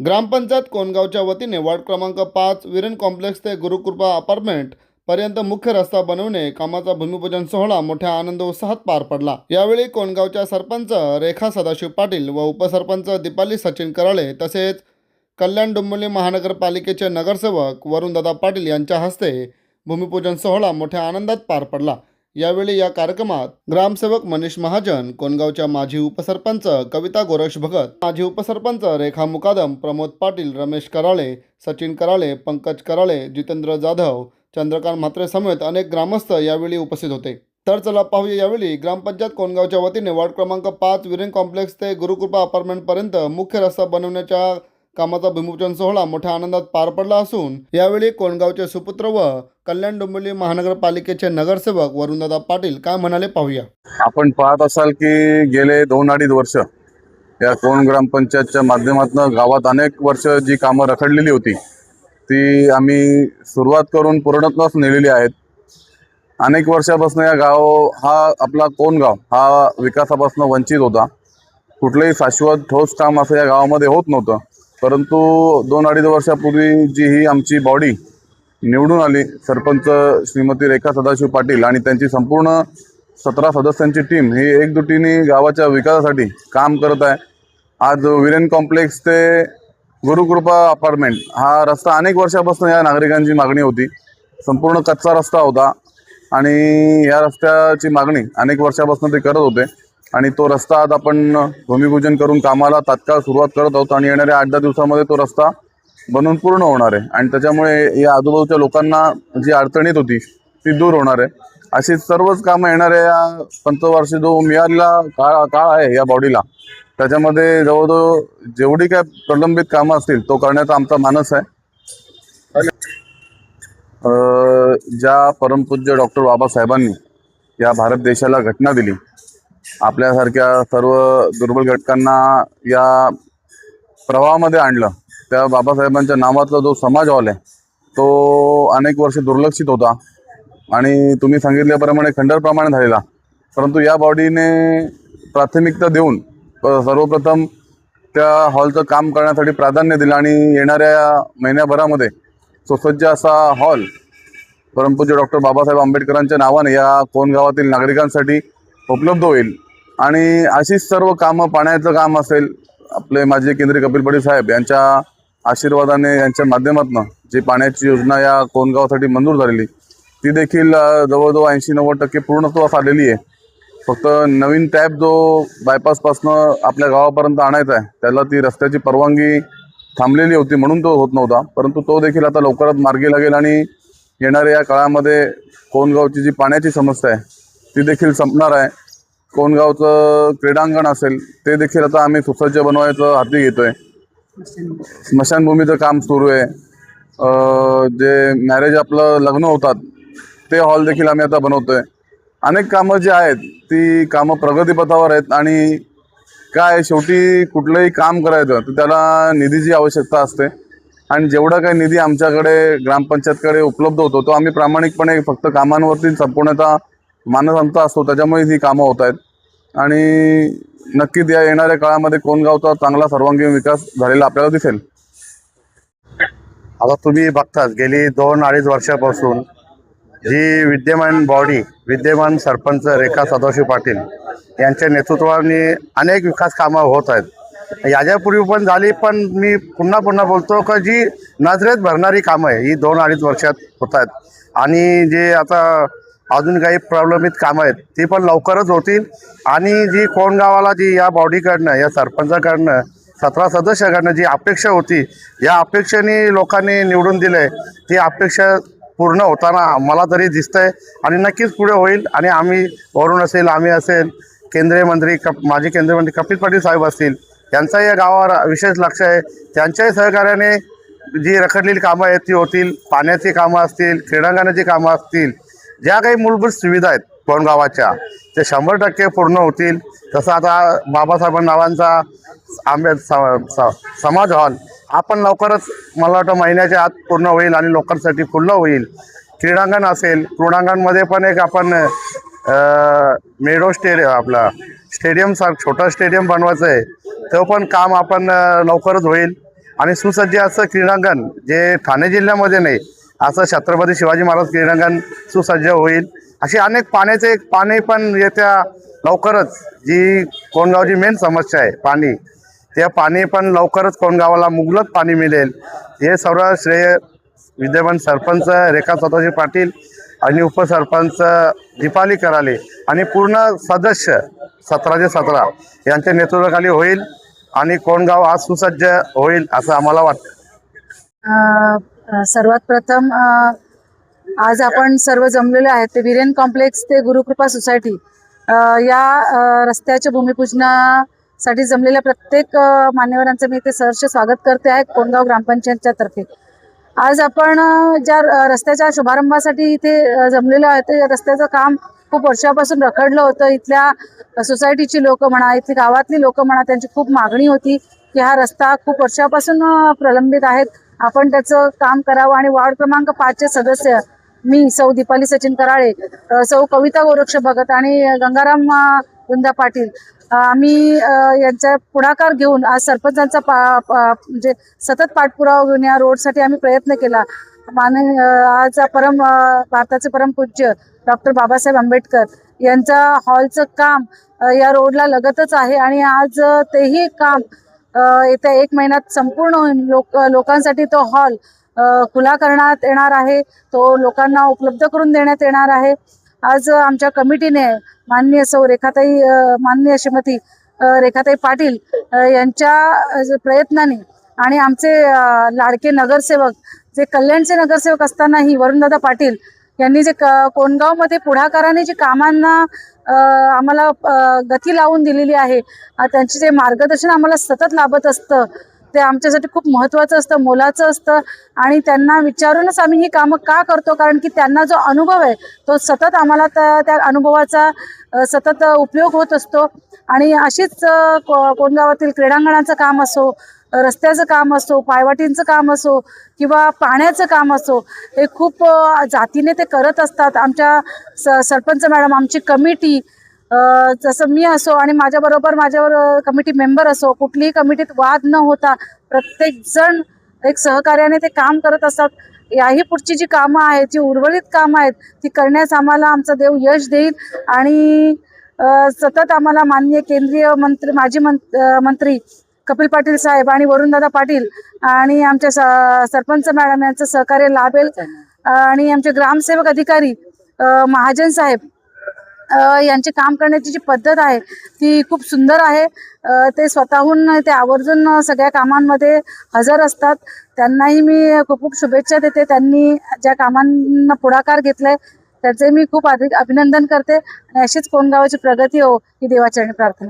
ग्रामपंचायत कोणगावच्या वतीने वार्ड क्रमांक 5 वीरेन कॉम्प्लेक्स ते गुरुकृपा अपार्टमेंट पर्यंत मुख्य रस्ता बनवणे कामाचा भूमिपूजन सोहळा मोठ्या आनंद उत्साहात पार पडला। यावेळी कोणगावच्या सरपंच रेखा सदाशिव पाटील व उपसरपंच दीपाली सचिन कराळे तसेच कल्याण डोंबिवली महानगरपालिकेचे नगरसेवक वरुणदादा पाटील यांच्या हस्ते भूमिपूजन सोहळा मोठ्या आनंदात पार पडला। यावेळी या कार्यक्रमात ग्रामसेवक मनीष महाजन, कोणगावच्या माजी उपसरपंच कविता गोरक्ष भगत, माजी उपसरपंच रेखा मुकादम, प्रमोद पाटील, रमेश कराळे, सचिन कराळे, पंकज कराळे, जितेंद्र जाधव, चंद्रकांत म्हात्रे समेत अनेक ग्रामस्थ यावेळी उपस्थित होते। तर चला पाहूया यावेळी ग्रामपंचायत कोणगावच्या वतीने वार्ड क्रमांक 5 वीरेन कॉम्प्लेक्स ते गुरुकृपा अपार्टमेंट पर्यंत मुख्य रस्ता बनवण्याच्या कामाचा भूमिपूजन सोहळा मोठ्या आनंदात पार पडला असून यावेळी कोणगावचे सुपुत्र व कल्याण डोंबिवली महानगरपालिकेचे नगरसेवक वरुणदादा पाटील काय म्हणाले पाहूया। आपण पाहत असाल की गेले 2-2.5 वर्ष या कोण ग्रामपंचायतच्या माध्यमातून गावात अनेक वर्ष जी कामं रखडलेली होती ती आम्ही सुरुवात करून पूर्णत्वास नेलेली आहेत। अनेक वर्षापासून या गाव हा आपला कोण गाव हा विकासापासून वंचित होता। कुठलेही शाश्वत ठोस काम असं या गावामध्ये होत नव्हतं। परंतु 2-2.5 वर्षापूर्वी जी ही आमची बॉडी निवडून आली, सरपंच श्रीमती रेखा सदाशिव पाटील आणि त्यांची संपूर्ण 17 सदस्यांची टीम ही एकजुटीने गावाच्या विकासासाठी काम करत आहे। आज वीरेन कॉम्प्लेक्स ते गुरुकृपा अपार्टमेंट हा रस्ता अनेक वर्षापासून या नागरिकांची मागणी होती। संपूर्ण कच्चा रस्ता होता आणि या रस्त्याची मागणी अनेक वर्षापासून ते करत होते आणि तो रस्ता आज आपण भूमिपूजन करून कामाला तात्काळ सुरुवात करत आहोत आणि येणाऱ्या 8-10 दिवसामध्ये तो रस्ता बनून पूर्ण होणार आहे आणि त्याच्यामुळे या आजूबाजूच्या लोकांना जी अडचण येत होती ती दूर होणार आहे। अशी सर्वच कामं येणाऱ्या या पंचवार्षिक जो मिळालेला काळ आहे या बॉडीला त्याच्यामध्ये जवळजवळ जेवढी काय प्रलंबित कामं असतील तो करण्याचा आमचा मानस आहे। ज्या परमपूज्य डॉक्टर बाबासाहेबांनी या भारत देशाला घटना दिली, आपल्यासारख्या सर्व दुर्बल घटकांना या प्रवाहामध्ये आणलं, त्या बाबासाहेबांच्या नावातला जो समाज हॉल आहे तो अनेक वर्ष दुर्लक्षित होता आणि तुम्ही सांगितल्याप्रमाणे खंडरप्रमाणे झालेला। परंतु या बॉडीने प्राथमिकता देऊन सर्वप्रथम त्या हॉलचं काम करण्यासाठी प्राधान्य दिलं आणि येणाऱ्या महिन्याभरामध्ये सुसज्ज असा हॉल परमपूज्य डॉक्टर बाबासाहेब आंबेडकरांच्या नावाने या कोण गावातील नागरिकांसाठी उपलब्ध होईल आणि अशीच सर्व कामं, पाण्याचं काम असेल, आपले माजी केंद्रीय कपिल पाटील साहेब यांच्या आशीर्वादाने यांच्या माध्यमातून जी पाण्याची योजना या कोणगावासाठी मंजूर झालेली ती देखील जवळजवळ 80-90% पूर्णत्वास आलेली आहे। फक्त नवीन टॅप जो बायपासपासनं आपल्या गावापर्यंत आणायचा आहे त्याला ती रस्त्याची परवानगी थांबलेली होती म्हणून तो होत नव्हता, परंतु तो देखील आता लवकरच मार्गी लागेल आणि येणाऱ्या या काळामध्ये कोणगावची जी पाण्याची समस्या आहे ती देखील संपणार आहे। कोणगावचं क्रीडांगण असेल ते देखील आता आम्ही सुसज्ज बनवायचं हाती घेतोय। स्मशानभूमीचं काम सुरू आहे। जे मॅरेज आपलं लग्न होतात ते हॉल देखील आम्ही आता बनवतोय। अनेक कामं जी आहेत ती कामं प्रगतीपथावर आहेत आणि काय शेवटी कुठलंही काम करायचं तर त्याला निधीची आवश्यकता असते आणि जेवढा काही निधी आमच्याकडे ग्रामपंचायतकडे उपलब्ध होतो तो आम्ही प्रामाणिकपणे फक्त कामांवरती संपूर्णतः मानस आमचा असतो, त्याच्यामुळे ही कामं होत आहेत आणि नक्कीच या येणाऱ्या काळामध्ये कोणगावचा चांगला सर्वांगीण विकास झालेला आपल्याला दिसेल। आता तुम्ही बघताच गेली 2-2.5 वर्षापासून जी विद्यमान सरपंच रेखा सदाशिव पाटील यांच्या नेतृत्वाने अनेक विकास कामं होत आहेत। याच्यापूर्वी पण झाली, पण मी पुन्हा बोलतो की जी नजरेत भरणारी कामं आहे ही 2-2.5 वर्षात होत आहेत आणि जे आता अजून काही प्रलंबित कामं आहेत ती पण लवकरच होतील आणि जी कोणगावाला जी या बॉडीकडनं, या सरपंचाकडनं, 17 सदस्याकडनं जी अपेक्षा होती, या अपेक्षेने लोकांनी निवडून दिले, ती अपेक्षा पूर्ण होताना मला तरी दिसतंय आणि नक्कीच पुढे होईल आणि आम्ही वरुण असेल, आम्ही असेल, माजी केंद्रीय मंत्री कपिल पाटील साहेब असतील, यांचाही या गावावर विशेष लक्ष आहे। त्यांच्याही सहकार्याने जी रखडलेली कामं आहेत ती होतील। पाण्याची कामं असतील, क्रीडांगणाची कामं असतील, ज्या काही मूलभूत सुविधा आहेत कोणगावाच्या ते 100% पूर्ण होतील। तसं आता बाबासाहेब नावांचा समाज हॉल आपण लवकरच मला वाटतं महिन्याच्या आत पूर्ण होईल आणि लोकांसाठी खुल्लं होईल। क्रीडांगण असेल, क्रीडांगणमध्ये पण एक आपण स्टेडियम छोटं स्टेडियम बनवायचं आहे, तो पण काम आपण लवकरच होईल आणि सुसज्ज असं क्रीडांगण जे ठाणे जिल्ह्यामध्ये नाही असं छत्रपती शिवाजी महाराज क्रीडांगण सुसज्ज होईल. अशी अनेक पाणी पण येत्या लवकरच जी कोंडगावची मेन समस्या आहे पाणी, ते पाणी पण लवकरच कोंडगावाला मुबलक पाणी मिळेल हे सर्व श्रेय विद्यमान सरपंच रेखा सदाशिव पाटील आणि उपसरपंच दीपाली कराले आणि पूर्ण सदस्य 17 यांच्या नेतृत्वाखाली होईल आणि कोंडगाव आज सुसज्ज होईल असं आम्हाला वाटतं. सर्वात प्रथम आज आपण सर्व जमलेलो आहेत ते विरेन कॉम्प्लेक्स ते गुरुकृपा सोसायटी या रस्त्याच्या भूमिपूजनासाठी जमलेल्या प्रत्येक मान्यवरांचं मी इथे सहर्ष स्वागत करते आहे कोंडगाव ग्रामपंचायतच्या तर्फे. आज आपण ज्या रस्त्याच्या शुभारंभासाठी इथे जमलेलो आहे ते रस्त्याचं काम खूप वर्षापासून रखडलं होतं. इथल्या सोसायटीची लोक म्हणा, इथली गावातली लोक म्हणा, त्यांची खूप मागणी होती की हा रस्ता खूप वर्षापासून प्रलंबित आहेत, आपण त्याचं काम करावं. आणि वार्ड क्रमांक 5चे सदस्य मी सौ दीपाली सचिन कराळे, सौ कविता गोरक्ष भगत आणि गंगाराम वृंदा पाटील आम्ही यांचा पुढाकार घेऊन आज सरपंचांचा म्हणजे सतत पाठपुरावा घेऊन या रोडसाठी आम्ही प्रयत्न केला. आज भारताचे परमपूज्य डॉक्टर बाबासाहेब आंबेडकर यांचा हॉलचं काम या रोडला लगतच आहे आणि आज तेही काम येत्या 1 महिन्यात संपूर्ण होईल. लोकांसाठी तो हॉल खुला करण्यात येणार आहे, तो लोकांना उपलब्ध करून देण्यात येणार आहे. आज आमच्या कमिटीने माननीय श्रीमती रेखाताई पाटील यांच्या प्रयत्नाने आणि आमचे लाडके नगरसेवक जे कल्याणचे नगरसेवक असतानाही वरुणदादा पाटील यांनी जे कोंडगावमध्ये पुढाकाराने जी कामांना आम्हाला गती लावून दिलेली आहे, त्यांचे जे मार्गदर्शन आम्हाला सतत लाभत असतं ते आमच्यासाठी खूप महत्त्वाचं असतं, मोलाचं असतं. आणि त्यांना विचारूनच आम्ही ही कामं का करतो, कारण की त्यांना जो अनुभव आहे तो सतत आम्हाला त्या अनुभवाचा सतत उपयोग होत असतो. आणि अशीच कोंडगावातील क्रीडांगणाचं काम असो, रस्त्याचं काम असो, पायवाटींचं काम असो किंवा पाण्याचं काम असो, हे खूप जातीने ते करत असतात. आमच्या सरपंच मॅडम, आमची कमिटी, जसं मी असो आणि माझ्यावर कमिटी मेंबर असो, कुठलीही कमिटीत वाद न होता प्रत्येक जण एक सहकार्याने ते काम करत असतात. याही पुढची जी कामं आहेत, जी उर्वरित कामं आहेत, ती करण्यास आम्हाला आमचा देव यश देईल. आणि सतत आम्हाला माननीय केंद्रीय मंत्री, माजी मंत्री कपिल पाटील साहेब आणि वरुणदादा पाटील आणि आमच्या सरपंच मॅडम यांचं सहकार्य लाभेल. आणि आमचे ग्रामसेवक अधिकारी महाजन साहेब यांचे काम करण्याची जी पद्धत आहे ती खूप सुंदर आहे. ते स्वतःहून ते आवर्जून सगळ्या कामांमध्ये हजर असतात. त्यांनाही मी खूप खूप शुभेच्छा देते. त्यांनी ज्या कामांना पुढाकार घेतलाय त्याचे मी खूप अभिनंदन करते आणि अशीच कोंडगावाची प्रगती हो ही देवाचरणी प्रार्थना.